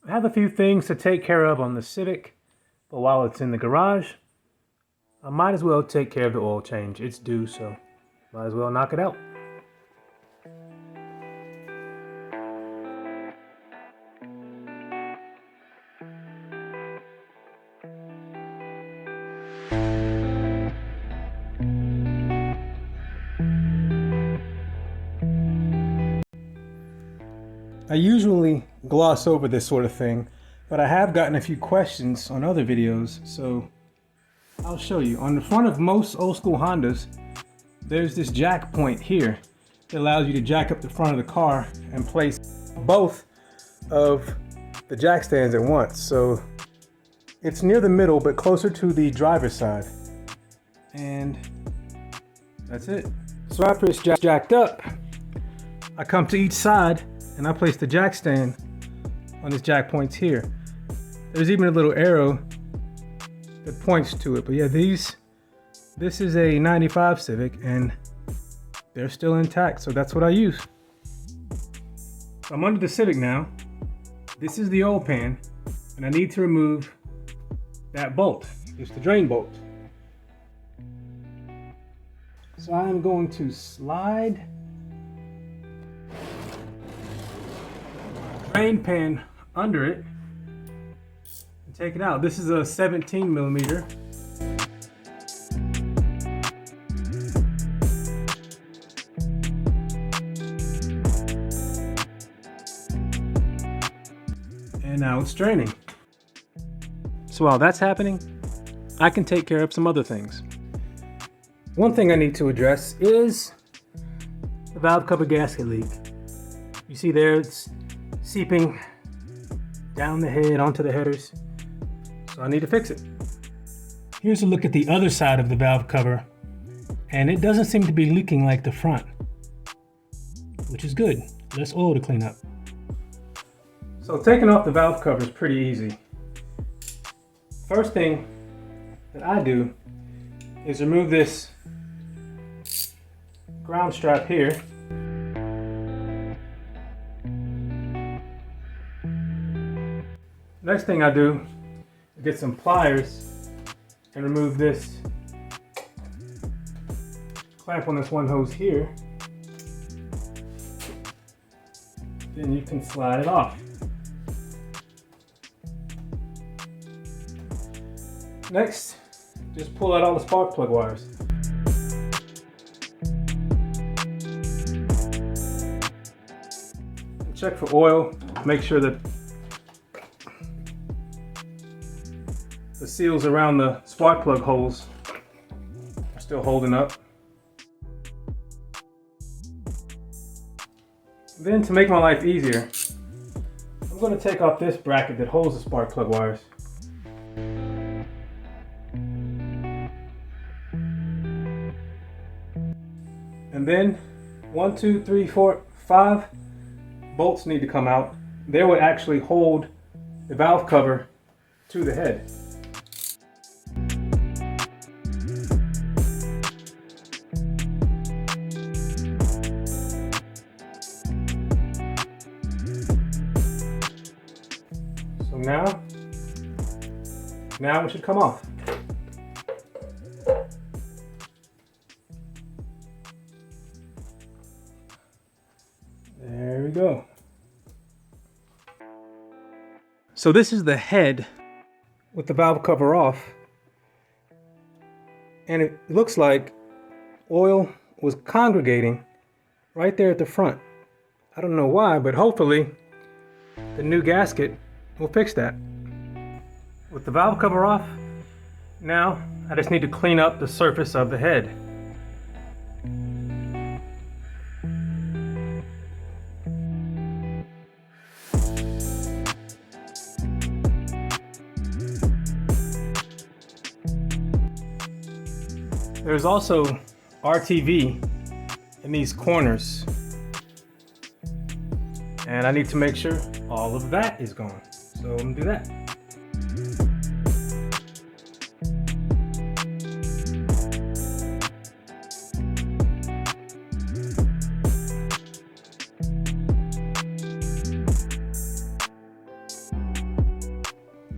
I have a few things to take care of on the Civic, but while it's in the garage, I might as well take care of the oil change. It's due, so might as well knock it out. I usually gloss over this sort of thing, but I have gotten a few questions on other videos, so I'll show you. On the front of most old school Hondas, there's this jack point here that allows you to jack up the front of the car and place both of the jack stands at once. So it's near the middle, but closer to the driver's side. And that's it. So after it's jacked up, I come to each side and I place the jack stand on these jack points here. There's even a little arrow that points to it. But yeah, this is a 95 Civic and they're still intact, so that's what I use. So I'm under the Civic now. This is the oil pan, and I need to remove that bolt. It's the drain bolt. So I'm going to slide drain pan under it and take it out. This is a 17 millimeter. And now it's draining. So while that's happening, I can take care of some other things. One thing I need to address is the valve cover gasket leak. You see there, it's seeping down the head onto the headers, so I need to fix it. Here's a look at the other side of the valve cover, and it doesn't seem to be leaking like the front, which is good. Less oil to clean up. So taking off the valve cover is pretty easy. First thing that I do is remove this ground strap here. Next thing I do is get some pliers and remove this clamp on this one hose here. Then you can slide it off. Next, just pull out all the spark plug wires. Check for oil, make sure that the seals around the spark plug holes are still holding up. Then to make my life easier, I'm going to take off this bracket that holds the spark plug wires. And then 1, 2, 3, 4, 5 bolts need to come out. They would actually hold the valve cover to the head. So now it should come off. There we go. So this is the head with the valve cover off, and it looks like oil was congregating right there at the front. I don't know why, but hopefully the new gasket will fix that. With the valve cover off, now I just need to clean up the surface of the head. There's also RTV in these corners, and I need to make sure all of that is gone. So I'm gonna do that.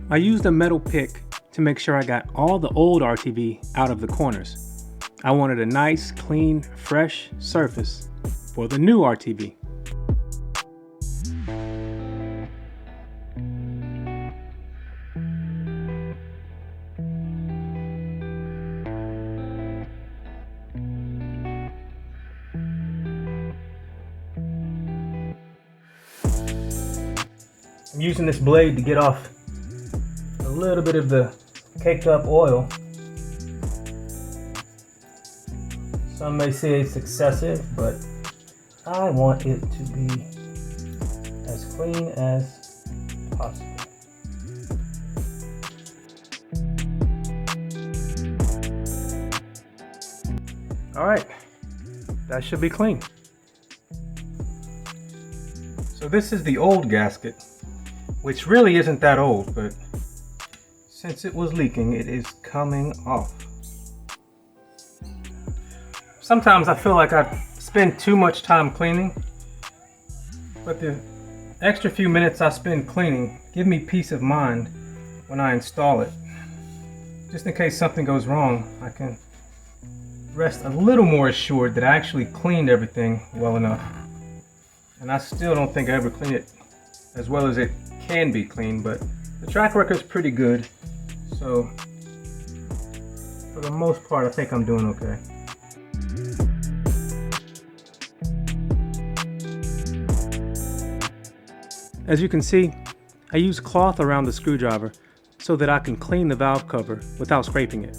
I used a metal pick to make sure I got all the old RTV out of the corners. I wanted a nice, clean, fresh surface for the new RTV. I'm using this blade to get off a little bit of the caked up oil. Some may say it's excessive, but I want it to be as clean as possible. All right, that should be clean. So this is the old gasket, which really isn't that old, but since it was leaking, it is coming off. Sometimes I feel like I spend too much time cleaning, but the extra few minutes I spend cleaning give me peace of mind when I install it. Just in case something goes wrong, I can rest a little more assured that I actually cleaned everything well enough. And I still don't think I ever cleaned it as well as it can be cleaned, but the track record is pretty good, so for the most part I think I'm doing okay. As you can see, I use cloth around the screwdriver so that I can clean the valve cover without scraping it.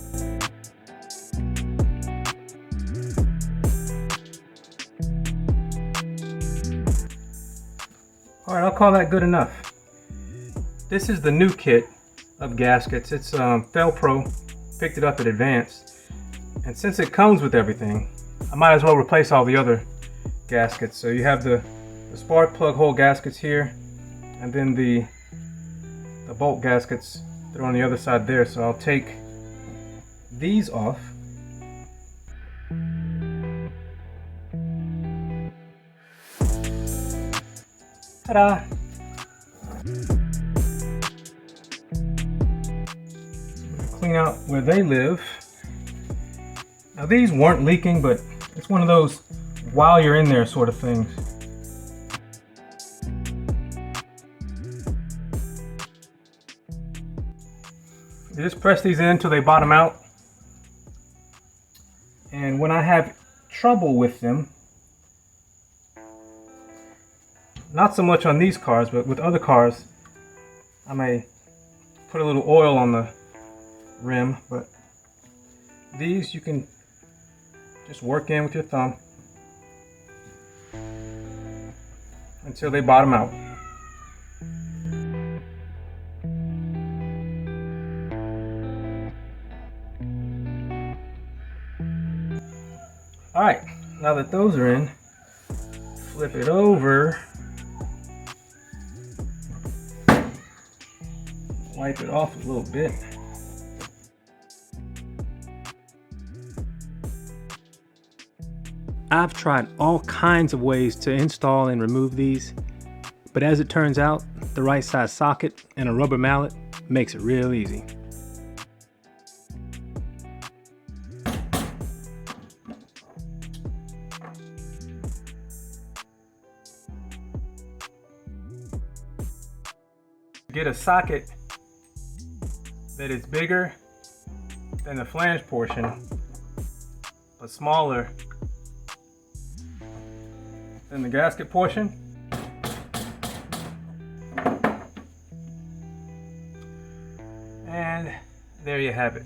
Alright, I'll call that good enough. This is the new kit of gaskets. It's Fel-Pro, picked it up at Advance. And since it comes with everything, I might as well replace all the other gaskets. So you have the spark plug hole gaskets here, and then the bolt gaskets that are on the other side there. So I'll take these off. Ta-da! Clean out where they live. Now these weren't leaking, but it's one of those while you're in there sort of things. You just press these in until they bottom out. And when I have trouble with them, not so much on these cars, but with other cars, I may put a little oil on the rim, but these you can just work in with your thumb until they bottom out. Alright, now that those are in, flip it over, wipe it off a little bit. I've tried all kinds of ways to install and remove these, but as it turns out, the right size socket and a rubber mallet makes it real easy. Get a socket that is bigger than the flange portion, but smaller than the gasket portion. And there you have it.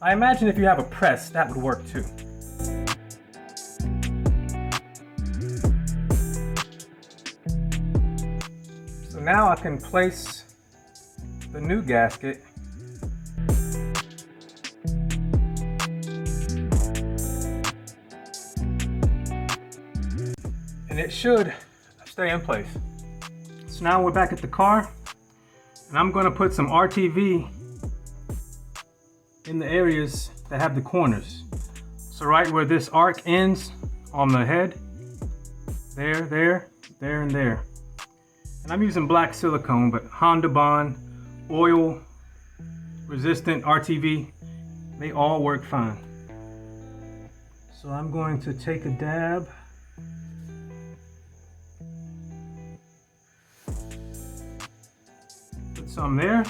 I imagine if you have a press, that would work too. So now I can place the new gasket and it should stay in place. So now we're back at the car, and I'm going to put some RTV in the areas that have the corners. So right where this arc ends on the head, there, and there. And I'm using black silicone, but Honda Bond, oil, resistant, RTV, they all work fine. So I'm going to take a dab. Put some there.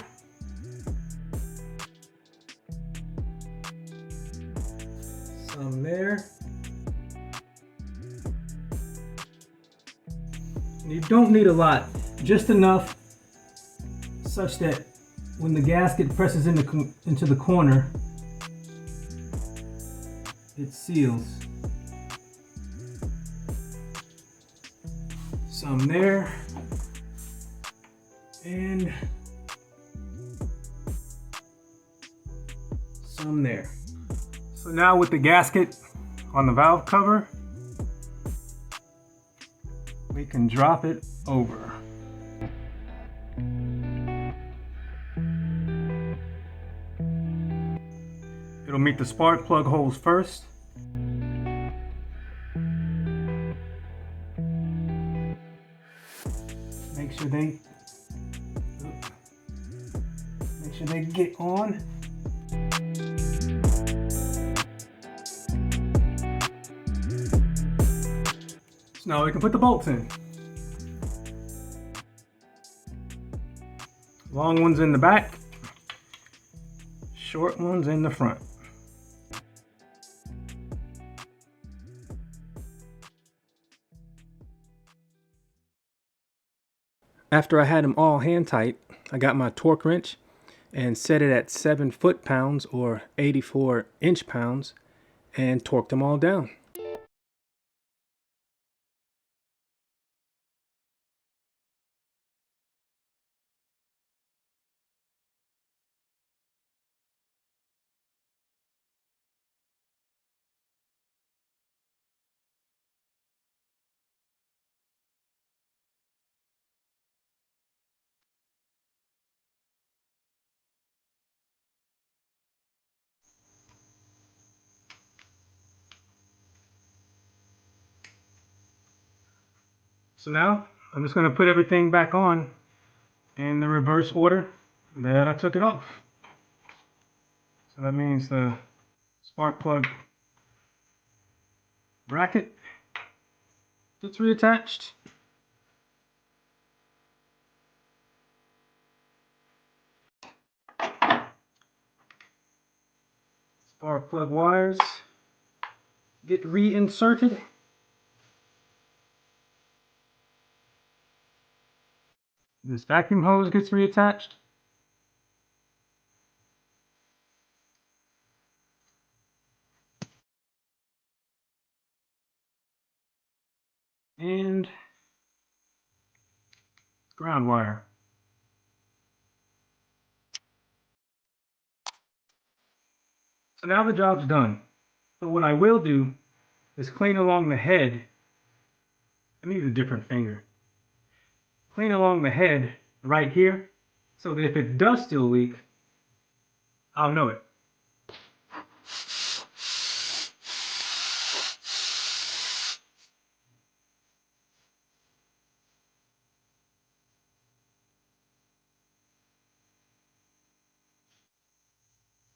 Some there. You don't need a lot, just enough such that when the gasket presses into the corner, it seals. Some there, and some there. So now with the gasket on the valve cover, we can drop it over. It'll meet the spark plug holes first. Make sure they get on. So now we can put the bolts in. Long ones in the back, short ones in the front. After I had them all hand tight, I got my torque wrench and set it at 7 foot-pounds or 84 inch-pounds and torqued them all down. So now I'm just going to put everything back on in the reverse order that I took it off. So that means the spark plug bracket gets reattached. Spark plug wires get reinserted. This vacuum hose gets reattached. And ground wire. So now the job's done. But what I will do is clean along the head. I need a different finger. Clean along the head right here so that if it does still leak, I'll know it.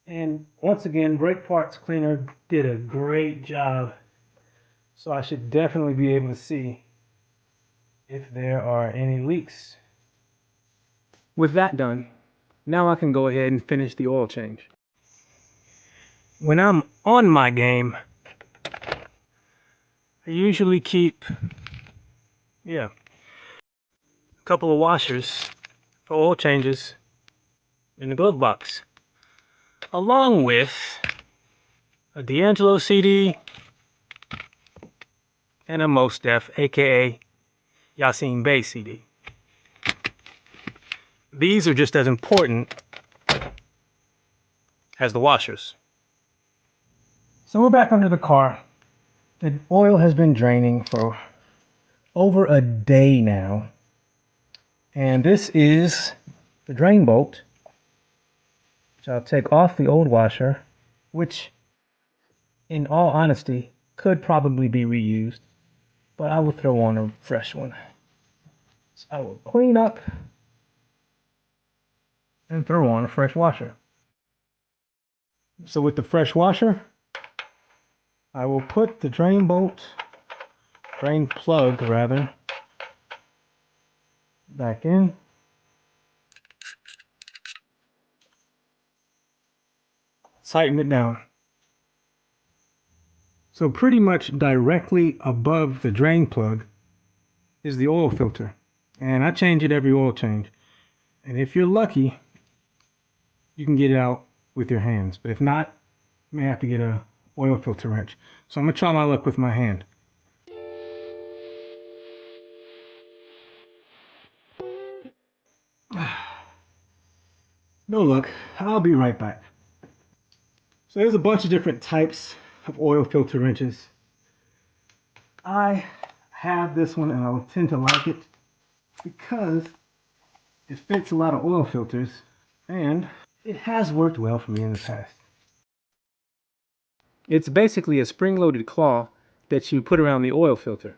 And once again, brake parts cleaner did a great job. So I should definitely be able to see if there are any leaks. With that done, now I can go ahead and finish the oil change. When I'm on my game, I usually keep, a couple of washers for oil changes in the glove box, along with a D'Angelo CD and a Mos Def, aka Yasin Bey CD. These are just as important as the washers. So we're back under the car. The oil has been draining for over a day now. And this is the drain bolt, which I'll take off the old washer, which in all honesty, could probably be reused, but I will throw on a fresh one. So I will clean up and throw on a fresh washer. So with the fresh washer, I will put the drain plug rather, back in. Tighten it down. So pretty much directly above the drain plug is the oil filter. And I change it every oil change. And if you're lucky, you can get it out with your hands. But if not, you may have to get a oil filter wrench. So I'm gonna try my luck with my hand. No luck. I'll be right back. So there's a bunch of different types of oil filter wrenches. I have this one and I tend to like it because it fits a lot of oil filters and it has worked well for me in the past. It's basically a spring-loaded claw that you put around the oil filter.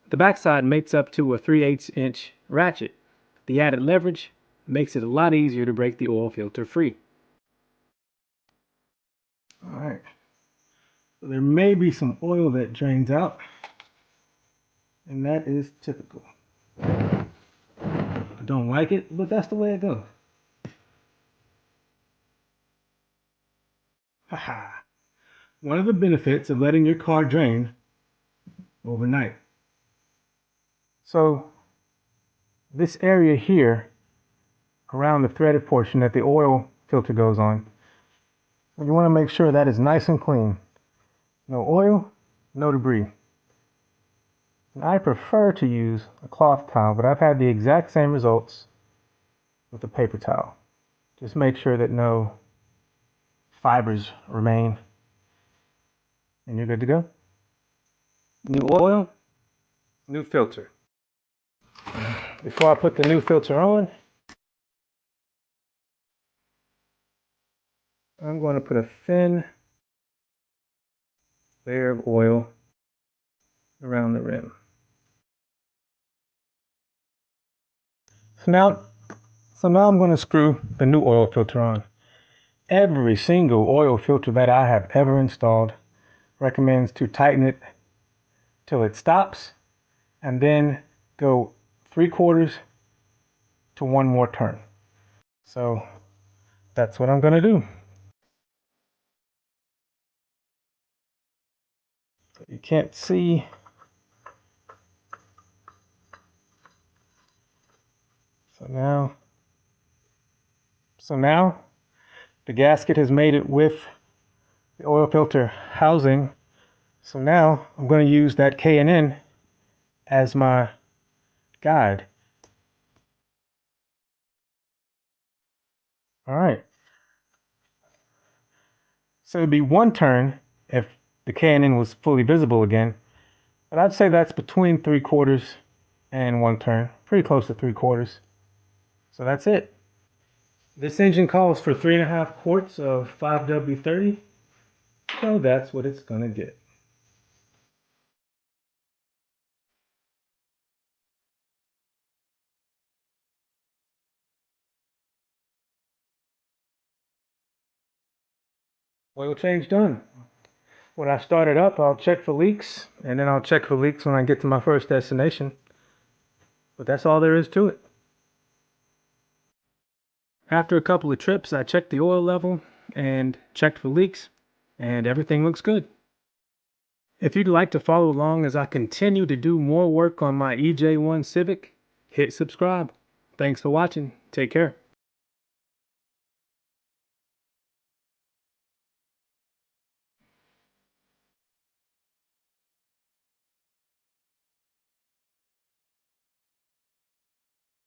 The backside mates up to a 3/8 inch ratchet. The added leverage makes it a lot easier to break the oil filter free. Alright, so there may be some oil that drains out, and that is typical. I don't like it, but that's the way it goes. Haha. One of the benefits of letting your car drain overnight. So this area here around the threaded portion that the oil filter goes on, you want to make sure that is nice and clean. No oil, no debris. And I prefer to use a cloth towel, but I've had the exact same results with a paper towel. Just make sure that no fibers remain and you're good to go. New oil, new filter. Before I put the new filter on, I'm going to put a thin layer of oil around the rim. So now I'm going to screw the new oil filter on. Every single oil filter that I have ever installed recommends to tighten it till it stops and then go 3/4 to one more turn. So that's what I'm going to do. You can't see. So now the gasket has made it with the oil filter housing. So now I'm going to use that K&N as my guide. All right. So it'd be one turn if the K&N was fully visible again. But I'd say that's between 3/4 and one turn. Pretty close to 3/4. So that's it. This engine calls for 3.5 quarts of 5W30. So that's what it's gonna get. Oil change done. When I start it up, I'll check for leaks, and then I'll check for leaks when I get to my first destination. But that's all there is to it. After a couple of trips, I checked the oil level and checked for leaks, and everything looks good. If you'd like to follow along as I continue to do more work on my EJ1 Civic, hit subscribe. Thanks for watching. Take care.